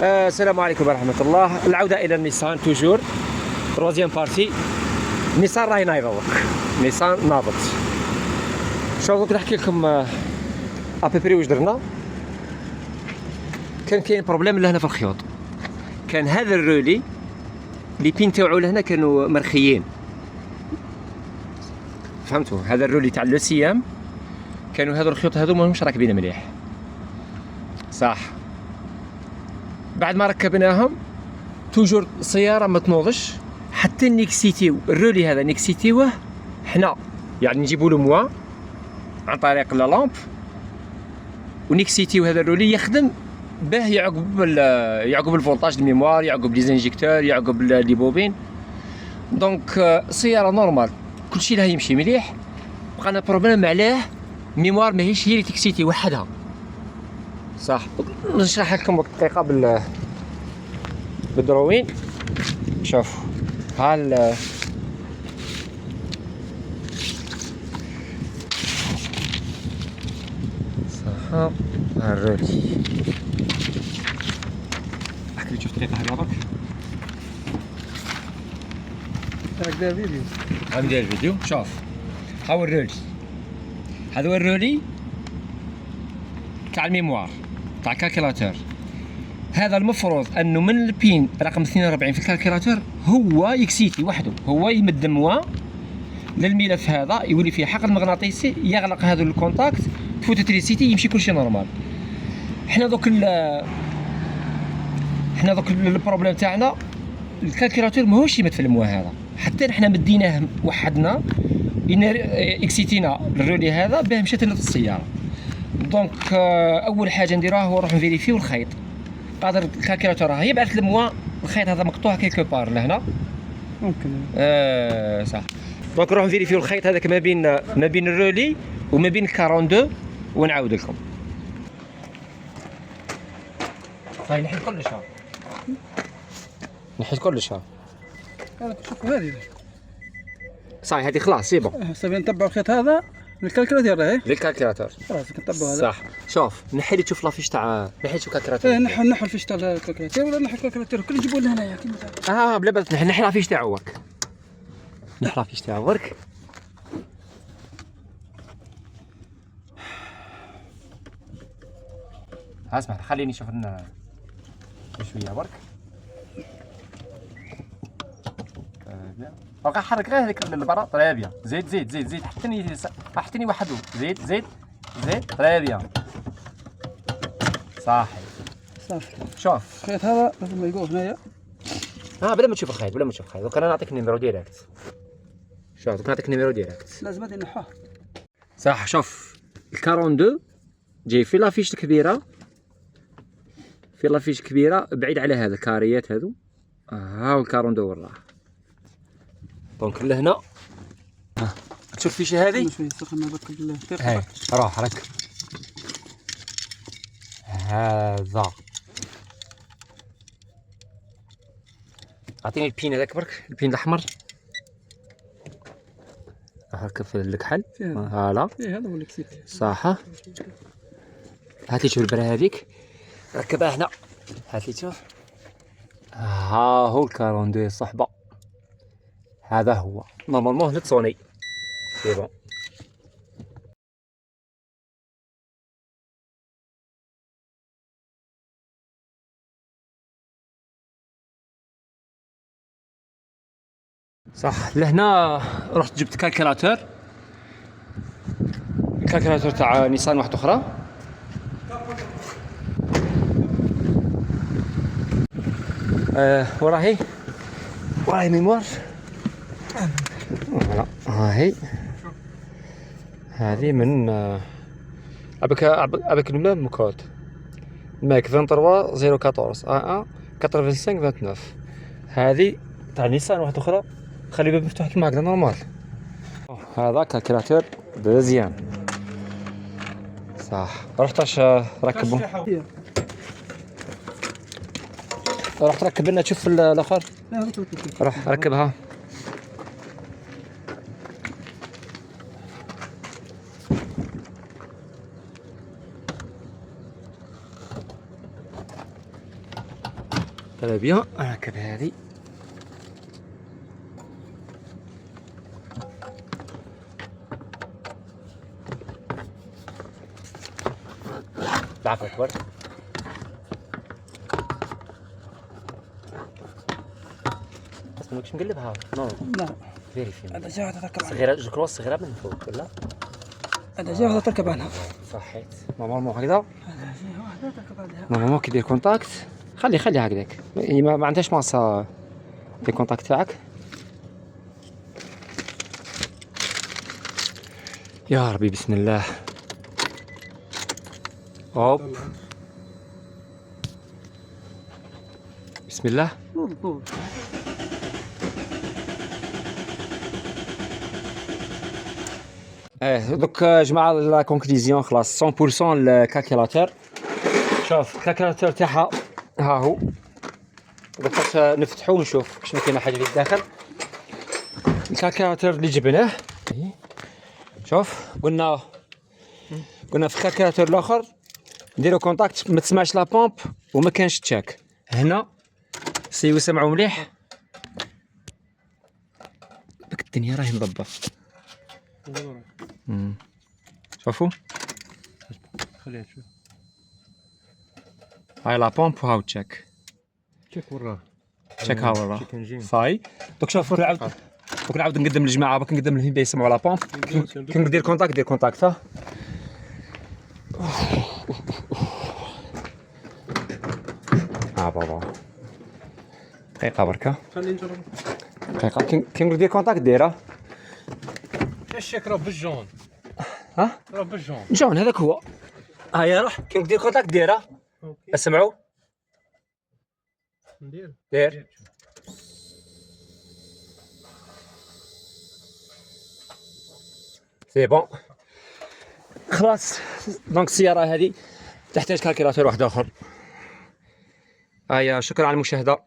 السلام عليكم ورحمة الله. العودة إلى النيسان توجور روزيام بارتي. النيسان راهي نايضة دوك، نيسان ناضت. شوفوا دوك نحكي لكم ابيبري واش درنا. كان كاين بروبليم لهنا في الخيوط، كان هذا الرولي لي بين تاوعو لهنا كانوا مرخيين، فهمتوا؟ هذا الرولي تاع لو سيام كانوا هذو الخيوط هذو ماهمش راكبين مليح، صح. بعد ما ركبناهم توجور السيارة ما تنوضش، حتى نيكسيتيو الرولي هذا نيكسيتيوه حنا، يعني نجيبوا له موا عن طريق لا لامب ونيكسيتيو هذا الرولي يخدم باه يعقب الفولتاج الميموار، يعقب لي زانجيكتور، يعقب لي بوبين. دونك السيارة نورمال كلشي لها يمشي مليح. بقانا بروبليم علاه الميموار ماهيش هي اللي تكسيتي وحدها، صح. نشرح لكم دقيقة بالدروين. شوفوا ها صح، ها الرولي. احكي لي، شوف دقيقة هكذا برك. راك داير فيديو؟ راني داير فيديو. شوف ها هو الرولي، هذا هو الرولي تاع الميموار تاع الكالكيلاتور. هذا المفروض انه من البين رقم 42 في الكالكيلاتور هو يكسيتي وحده، هو يمد موا للملف هذا يولي فيه حقل مغناطيسي يغلق هذا الكونتاكت، تفوت التريسيتي يمشي كلشي نورمال. حنا دوك البروبليم تاعنا الكالكيلاتور ماهوش يمد في الموا هذا، حتى حنا مديناه وحدنا اكسيتينا الرولي هذا باه مشات لنا السياره. دونك اول حاجه نديروها هو نروح نفيريفيو الخيط. قادر الكالكيلاتور راه يبعث الموا الخيط هذا مقطوع كيلكو بار لهنا ممكن. صح. دونك نروح نفيريفيو الخيط هذاك ما بين الرولي وما بين 42 ونعاود لكم. طيب نحيد كلش ها، نحيد كلش ها. شوف هذه صحيح هذه خلاص سي بون. صافي نتبعوا الخيط هذا الكالكولاتور راهي للكالكيلاتور خلاص نتبعوا هذا. صح. شوف نحيد تشوف لافيش تاع، نحيد شوف الكالكيلاتور. نحو الفيش تاع الكالكولاتور ولا نحو الكالكولاتور كل نجيبوه لهنايا كيما بلا بس نحي لافيش تاعو برك، نحي لافيش تاعو برك. اسمع خليني نشوف لنا شويه برك. بقى حرك غير هذيك البرا. طري بيان. زيد حطني وحده. زيد طري بيان. صافي. شوف الخيط هذا لازم يقف هنايا. بلا ما تشوف الخيط، دوك انا نعطيك النيميرو ديريكت. شوف دوك نعطيك النيميرو ديريكت. لازم هذه نحوه. صح. شوف ال 42 جاي في لافيش كبيره، بعيد على هذا الكاريات هذو. هاو ال 42 وراه. دونك لهنا تشوف الفيشه هذه شويه سخنا برك بالطريق. هاي روح رك هذا. اعطيني البين هذاك برك، البين الاحمر. هاكا في الكحل هالا. هذا هو اللي كسيت صح. هات لي شوف البرا هذيك ركبها هنا. هات لي شوف. ها هو ال 42 صحبه. هذا هو نورمالمون هنا سوني سي بون. صح. لهنا رحت جبت الكالكيلاتور تاع نيسان واحده اخرى. وراهي ميموار. فوالا هاهي. هذه من ابيك الميم كود ماك 23 014 85 29. هذه تاع نيسان واحده اخرى. خلي الباب مفتوح كيما هكذا نورمال. هذا كالكيلاتور بزيان صح. رحت ركبه، رحت ركب لنا. تشوف الاخر روح ركبها. تري بيان. هكذا هذه ضعف اكبر. بس ماكش مقلبها. نو لا فيريفي. هذا جا واحدة تركب عنها. صغيرة جو كرو صغيرة من فوق ولا؟ هذا جا واحدة تركب عنها. صحيت. نورمالمون هكذا. هذا جا واحدة تركب عليها. نورمالمون كي دير كونتاكت خلي هكذاك، يعني ما عندهاش ماسا دير كونتاكت تاعك. يا ربي بسم الله. هوب بسم الله. طول. دوك جماعة لا كونكليزيون خلاص 100% الكالكيلاتور. شوف الكالكيلاتور تاعها ها هو. دوك باش نفتحو ونشوف شنو كاين حاجة اللي داخل. الكالكيلاتور اللي جبناه شوف قلنا في الكالكيلاتور الاخر نديرو كونتاكت ما تسمعش لا بومب وما كانش تشاك. هنا سيو سمعوا مليح. ديك الدنيا راهي مضبط. شوفوا خليها تشوف. هاي لا بومب وهاو تشاك. تشيك وراه. تشيك ها وراه صاي. دوك شوف نعاود نقدم للجماعه باك نقدم لهم يسمعوا لا بومب. كي ندير كونتاكت دير كونتاكت ها. بابا دقيقه بركه. خلينا نجرب. دقيقه كي نقول دير كونتاكت ديرها. الشيك راه بالجون. ها راه بالجون. جون هذاك هو. هيا روح كي ندير كونتاكت ديرها. اسمعوا دير. سي بون خلاص. دونك السيارة هذه تحتاج كالكيلاتور واحد اخر. هيا شكرا على المشاهدة.